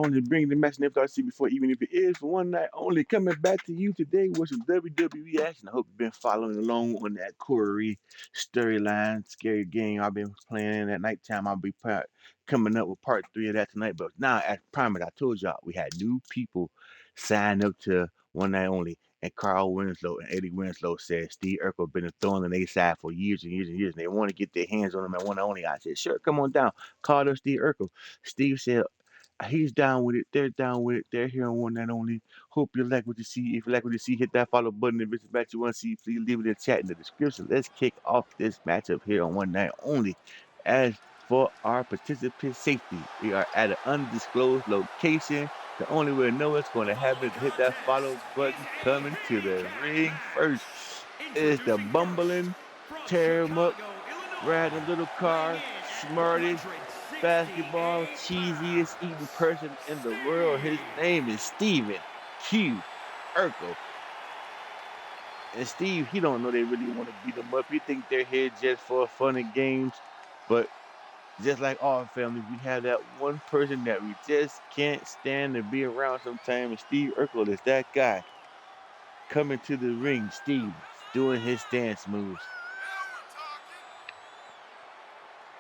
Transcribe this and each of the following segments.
only bring the match never thought to see before, even if it is for one night only. Coming back to you today with some WWE action. I hope you've been following along on that Corey storyline, scary game I've been playing at nighttime. I'll be coming up with part 3 of that tonight. But now, as promised, I told y'all we had new people sign up to one night only. And Carl Winslow and Eddie Winslow said Steve Urkel been a thorn on their side for years and years and years. And they want to get their hands on him at one night only. I said, sure, come on down. Call up Steve Urkel. Steve said, he's down with it. They're down with it. They're here on one night only. Hope you like what you see. If you like what you see, hit that follow button. If it's a match you want to see, please leave it in the chat in the description. Let's kick off this matchup here on one night only. As for our participant safety, we are at an undisclosed location. The only way to know what's going to happen is to hit that follow button. Coming to the ring first is the bumbling, tear him up, ride a little car, smartest basketball cheesiest eating person in the world. His name is Steven Q. Urkel. And Steve, he don't know they really want to beat him up. He think they're here just for fun and games. But just like all families, we have that one person that we just can't stand to be around sometimes. And Steve Urkel is that guy. Coming to the ring, Steve doing his dance moves.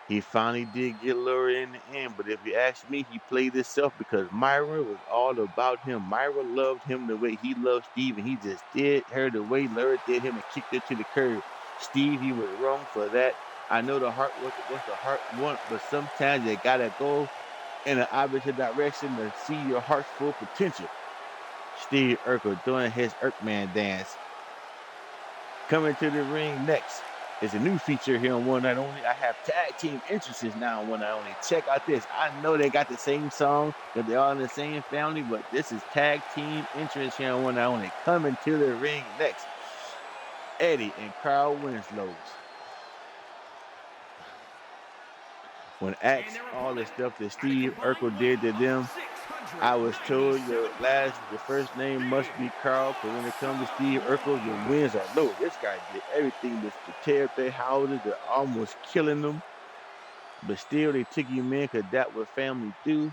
He finally did get Laura in the end, but if you ask me, he played himself because Myra was all about him. Myra loved him the way he loved Steve, and he just did her the way Laura did him and kicked her to the curb. Steve, he was wrong for that. I know the heart was what the heart want, but sometimes you gotta go in an opposite direction to see your heart's full potential. Steve Urkel doing his Urkman dance. Coming to the ring next is a new feature here on One Night Only. I have tag team entrances now on One Night Only. Check out this. I know they got the same song, that they're all in the same family, but this is tag team entrance here on One Night Only. Coming to the ring next, Eddie and Carl Winslow. When asked all the stuff that Steve Urkel did to them, I was told your first name must be Carl, because when it comes to Steve Urkel, your wins are low. This guy did everything to tear up their houses. They're almost killing them. But still, they took him in because that's what family do.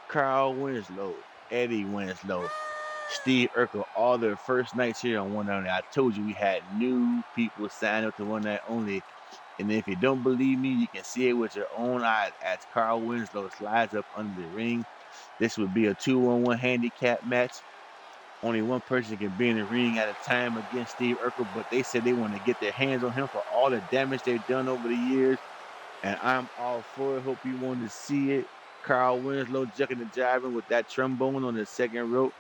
Carl Winslow, Eddie Winslow, Steve Urkel, all their first nights here on One Night Only. I told you we had new people sign up to One Night Only. And if you don't believe me, you can see it with your own eyes as Carl Winslow slides up under the ring. This would be a 2-on-1 handicap match. Only one person can be in the ring at a time against Steve Urkel, but they said they want to get their hands on him for all the damage they've done over the years. And I'm all for it. Hope you want to see it. Carl Winslow jucking and jiving with that trombone on the second rope.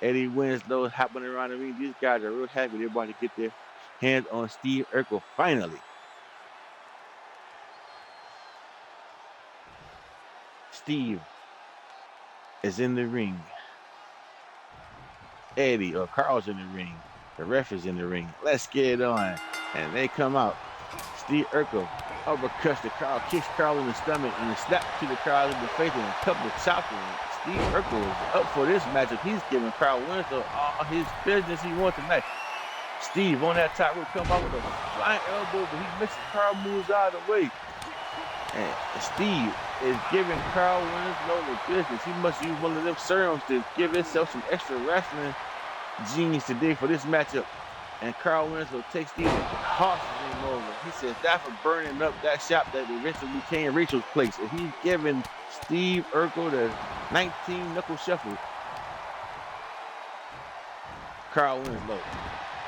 Eddie Winslow hopping around the ring. These guys are real happy they're about to get their hands on Steve Urkel finally. Steve is in the ring. Eddie or Carl's in the ring. The ref is in the ring. Let's get it on. And they come out. Steve Urkel uppercuts to Carl, kicks Carl in the stomach, and slap to the Carl in the face and a couple of chops. Steve Urkel is up for this matchup. He's giving Carl Winslow all his business he wants tonight. Steve on that top rope come out with a flying elbow, but he misses. Carl moves out of the way. And Steve is giving Carl Winslow the business. He must use one of them serums to give himself some extra wrestling genius today for this matchup. And Carl Winslow takes Steve and tosses him over. He says that for burning up that shop that eventually became Rachel's place. And he's giving Steve Urkel the 19 knuckle shuffle. Carl Winslow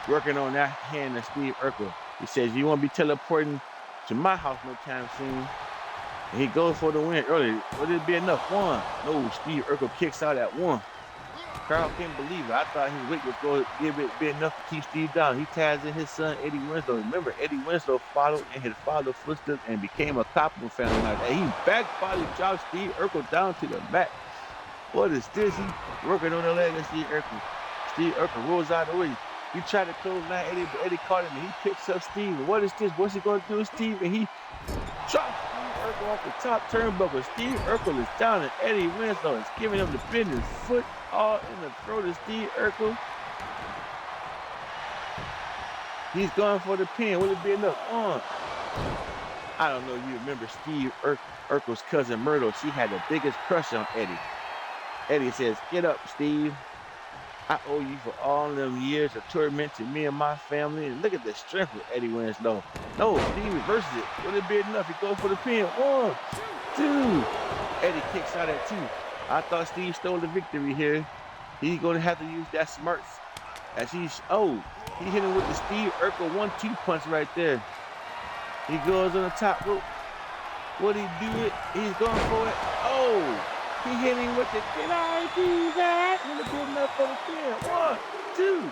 working on that hand of Steve Urkel. He says, you won't be teleporting to my house no time soon. And he goes for the win early. Would it be enough? One. No, Steve Urkel kicks out at one. Carl can't believe it. I thought his weight was going to be enough to keep Steve down. He tags in his son, Eddie Winslow. Remember, Eddie Winslow followed in his father's footsteps and became a cop on Family Night. And he backfired, dropped Steve Urkel down to the mat. What is this? He working on the leg of Steve Urkel. Steve Urkel rolls out of the way. He tried to close down Eddie, but Eddie caught him and he picks up Steve. And what is this? What's he going to do, Steve? And he drops Steve Urkel off the top turnbuckle. Steve Urkel is down and Eddie Winslow is giving him the business. Foot all in the throat of Steve Urkel. He's going for the pin. Will it be enough? I don't know. You remember Steve Urkel's cousin Myrtle. She had the biggest crush on Eddie. Eddie says, "Get up, Steve. I owe you for all them years of tormenting me and my family. And look at the strength of Eddie Winslow. No, Steve reverses it. Would it be enough? He goes for the pin. 1, 2. Eddie kicks out at 2. I thought Steve stole the victory here. He's going to have to use that smarts as he hit him with the Steve Urkel 1-2 punch right there. He goes on the top rope. Would he do it? He's going for it. Oh, he hit him with the, did I do that? Would it be enough for the pin? 1, 2,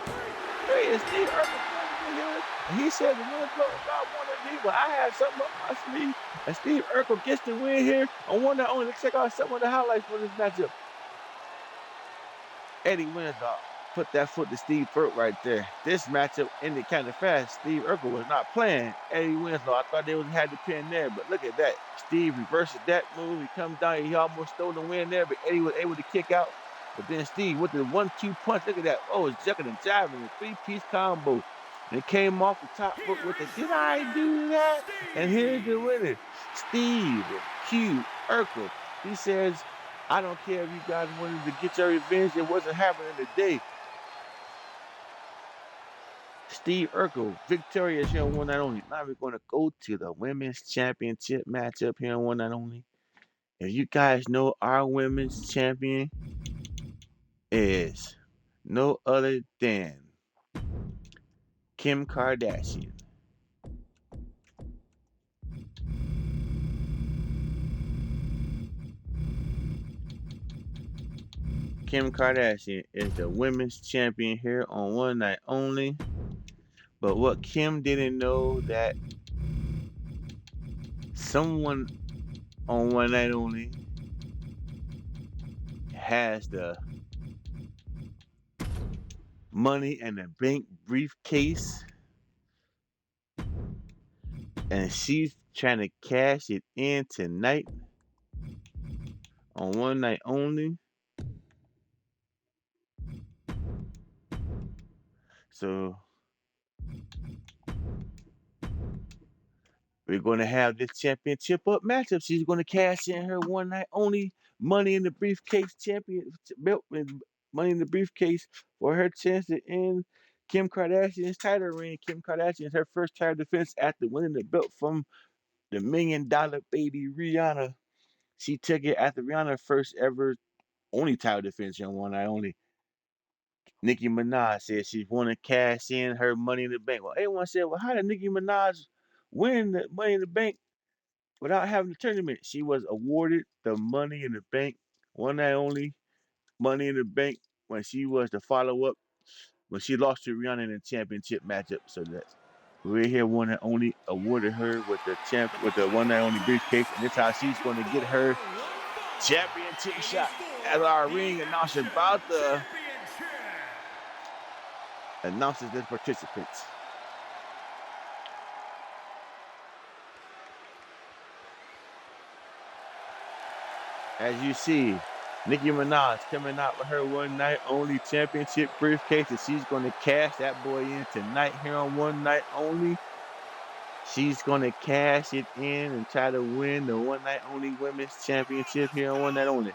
3. And Steve Urkel comes in here. And he said the Winslow is not one of these, but I have something up my sleeve. And Steve Urkel gets the win here on one night only. Let's check out some of the highlights for this matchup. Eddie Winslow put that foot to Steve's throat right there. This matchup ended kind of fast. Steve Urkel was not playing Eddie Winslow. I thought they had the pin there, but look at that. Steve reverses that move. He comes down. He almost stole the win there, but Eddie was able to kick out. But then Steve with the 1-2 punch. Look at that. Oh, it's jucking and jiving. A 3-piece combo. And it came off the top foot with the, did I do that? And here's the winner. Steve Q. Urkel. He says, I don't care if you guys wanted to get your revenge. It wasn't happening today. Steve Urkel, victorious here on One Night Only. Now we're going to go to the Women's Championship matchup here on One Night Only. If you guys know, our Women's Champion is no other than Kim Kardashian. Kim Kardashian is the Women's Champion here on One Night Only. But what Kim didn't know that someone on One Night Only has the Money in the Bank briefcase, and she's trying to cash it in tonight on One Night Only. So we're going to have this championship up matchup. She's going to cash in her One Night Only Money in the Briefcase champion belt and Money in the Briefcase for her chance to end Kim Kardashian's title reign. Kim Kardashian's her first title defense after winning the belt from the $1 Million Baby Rihanna. She took it after Rihanna's first ever only title defense on One Night Only. Nicki Minaj said she want to cash in her Money in the Bank. Well, everyone said, well, how did Nicki Minaj win the Money in the Bank without having the tournament? She was awarded the Money in the Bank, One Night Only Money in the Bank, when she was the follow-up, when she lost to Rihanna in the championship matchup. So that's we're here One Night Only awarded her with the One Night Only briefcase, and this is how she's going to get her championship shot. As our ring announcer about the announces the participants. As you see, Nicki Minaj coming out with her One Night Only championship briefcase, and she's going to cash that boy in tonight here on One Night Only. She's going to cash it in and try to win the One Night Only Women's Championship here on One Night Only.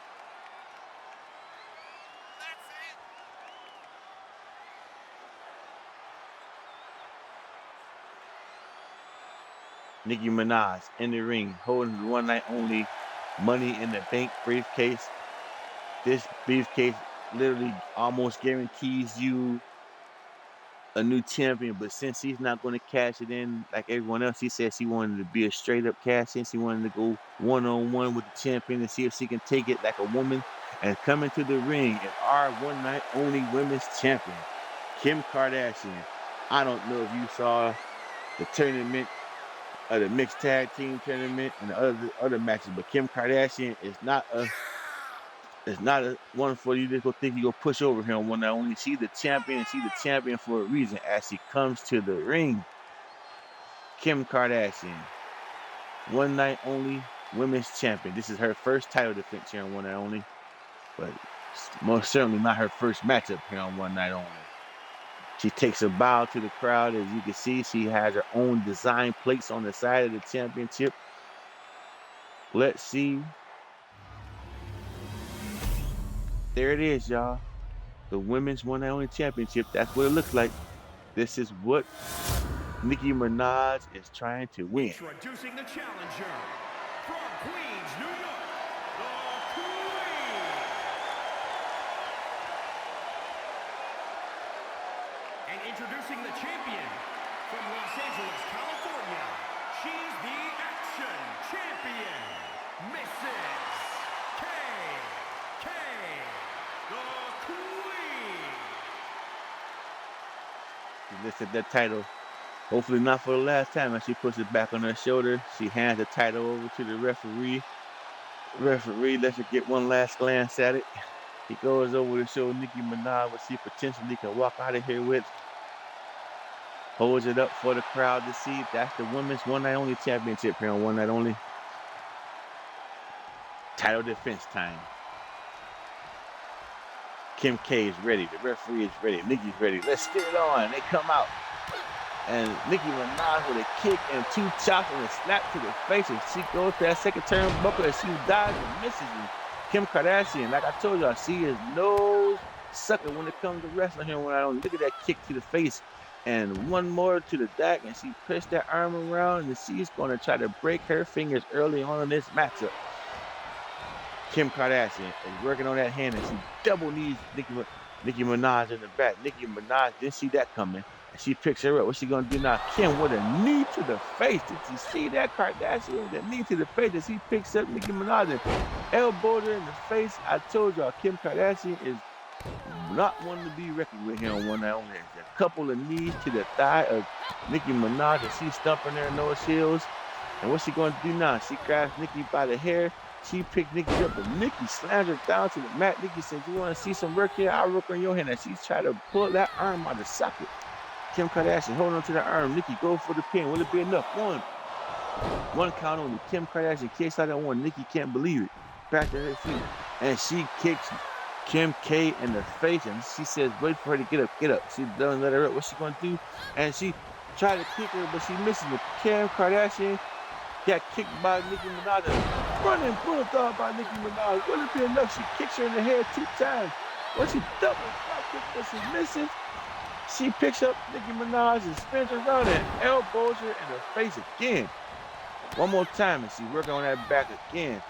Nicki Minaj in the ring, holding the One Night Only Money in the Bank briefcase. This briefcase literally almost guarantees you a new champion, but since she's not going to cash it in like everyone else, she said she wanted to be a straight up cash in. She wanted to go one-on-one with the champion and see if she can take it like a woman and come into the ring as our One Night Only Women's Champion, Kim Kardashian. I don't know if you saw the tournament, the mixed tag team tournament and the other matches, but Kim Kardashian is not a one for you to go think you go push over here on One Night Only. She's the champion, and she's the champion for a reason as she comes to the ring. Kim Kardashian, One Night Only Women's Champion. This is her first title defense here on One Night Only, but most certainly not her first matchup here on One Night Only. She takes a bow to the crowd. As you can see, she has her own design plates on the side of the championship. Let's see there it is, y'all. The women's one and only championship. That's what it looks like. This is what Nicki Minaj is trying to win. Introducing the challenger from Queens, New York, the Queen. And introducing the champion from Los Angeles, California. She's the Action Champion, Mrs. K, the Queen. She lifted that title. Hopefully not for the last time. As she puts it back on her shoulder, she hands the title over to the referee. The referee lets her get one last glance at it. He goes over to show Nicki Minaj what she potentially can walk out of here with. Holds it up for the crowd to see. That's the women's one night only championship here on One Night Only. Title defense time. Kim K is ready. The referee is ready. Nicki's ready. Let's get it on. They come out. And Nicki Minaj with a kick and two chops and a slap to the face. And she goes to that second turnbuckle and she dives and misses. And Kim Kardashian, like I told y'all, she is no sucker when it comes to wrestling here. When I don't look at that kick to the face and one more to the back, and she pushed that arm around, and she's going to try to break her fingers early on in this matchup. Kim Kardashian is working on that hand, and she double knees Nicki Minaj in the back. Nicki Minaj didn't see that coming. She picks her up. What's she gonna do now? Kim with a knee to the face. Did you see that, Kardashian? With a knee to the face as he picks up Nicki Minaj and elbowed her in the face. I told y'all, Kim Kardashian is not one to be reckoned with here on One Night Only. A couple of knees to the thigh of Nicki Minaj as she's stumping her in those heels. And what's she gonna do now? She grabs Nicki by the hair. She picked Nicki up, but Nicki slams her down to the mat. Nicki says, "You want to see some work here? I'll work on your hand." And she's trying to pull that arm out of the socket. Kim Kardashian holding on to the arm. Nicki go for the pin. Will it be enough? One count only. Kim Kardashian kicks out that one. Nicki can't believe it. Back to her feet. And she kicks Kim K in the face. And she says, wait for her to get up. Get up. She doesn't let her up. What's she going to do? And she tried to kick her, but she misses it. Kim Kardashian got kicked by Nicki Minaj. Running bulldog by Nicki Minaj. Will it be enough? She kicks her in the head 2 times. When she double drop kick, but she misses. She picks up Nicki Minaj and spins around and elbows her in the face again. One more time, and she's working on that back again.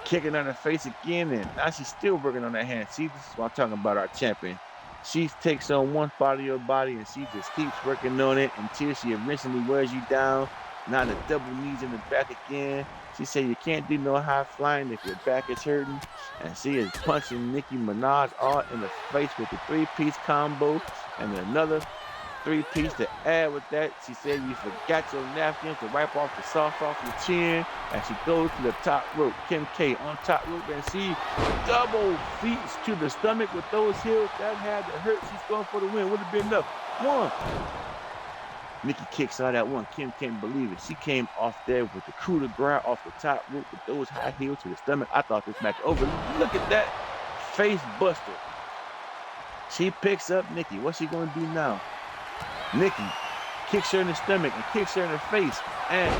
Kicking on her face again, and now she's still working on that hand. See, this is what I'm talking about, our champion. She takes on one part of your body, and she just keeps working on it until she eventually wears you down. Now the double knees in the back again. She said you can't do no high flying if your back is hurting. And she is punching Nicki Minaj all in the face with the 3-piece combo. And another 3-piece to add with that. She said you forgot your napkin to wipe off the sauce off your chin. And she goes to the top rope. Kim K on top rope. And she double feet to the stomach with those heels. That had to hurt. She's going for the win. Would it be enough? One. Nicki kicks out that one. Kim can't believe it. She came off there with the coup de grace off the top rope with those high heels to the stomach. I thought this match over. Look at that face buster. She picks up Nicki. What's she going to do now? Nicki kicks her in the stomach and kicks her in the face and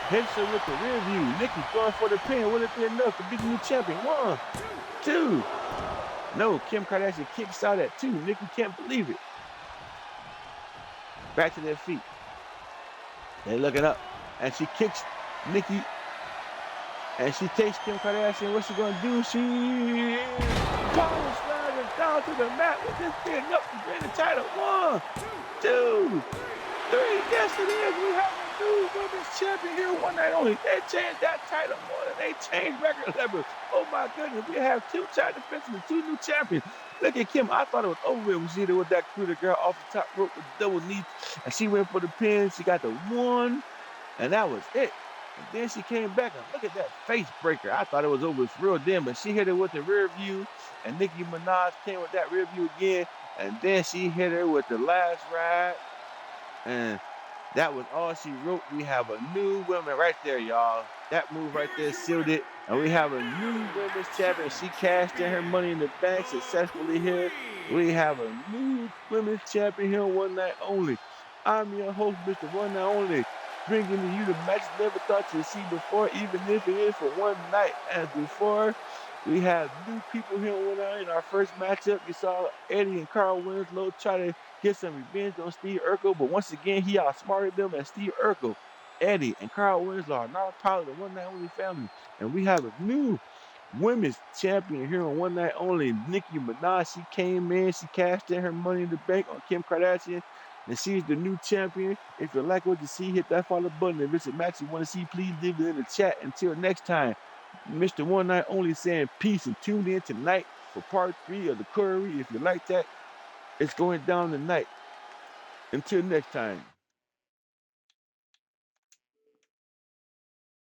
hits her with the rear view. Nicki going for the pin. Will it be enough to be the new champion? 1, 2. No, Kim Kardashian kicks out at 2. Nicki can't believe it. Back to their feet. They're looking up. And she kicks Nicki. And she takes Kim Kardashian. What's she going to do? She power slams her down to the mat. With this being enough to win the title. 1, 2, 3. Yes, it is. We have a new women's champion here. One night only. They changed that title more than they changed record levels. Oh my goodness. We have 2 title defenses and 2 new champions. Look at Kim. I thought it was over with when she did with that coup de grace off the top rope with the double knee. And she went for the pin. She got the 1. And that was it. And then she came back and look at that face breaker. I thought it was over for real then, but she hit her with the rear view. And Nicki Minaj came with that rear view again. And then she hit her with the last ride. And that was all she wrote. We have a new woman right there, y'all. That move right there sealed it. And we have a new women's champion. She cashed in her money in the bank successfully here. We have a new women's champion here on One Night Only. I'm your host, Mr. One Night Only, bringing to you the match you never thought you'd see before, even if it is for one night. As before, We have new people here on in our first matchup. You saw Eddie and Carl Winslow try to get some revenge on Steve Urkel, but once again, he outsmarted them as Steve Urkel. Eddie and Carl Winslow are not a part of the One Night Only family. And we have a new women's champion here on One Night Only, Nicki Minaj. She came in, she cashed in her money in the bank on Kim Kardashian, and she's the new champion. If you like what you see, hit that follow button. If it's a match you want to see, please leave it in the chat. Until next time. Mr. One Night Only saying peace and tune in tonight for part 3 of the Curry. If you like that, it's going down tonight. Until next time.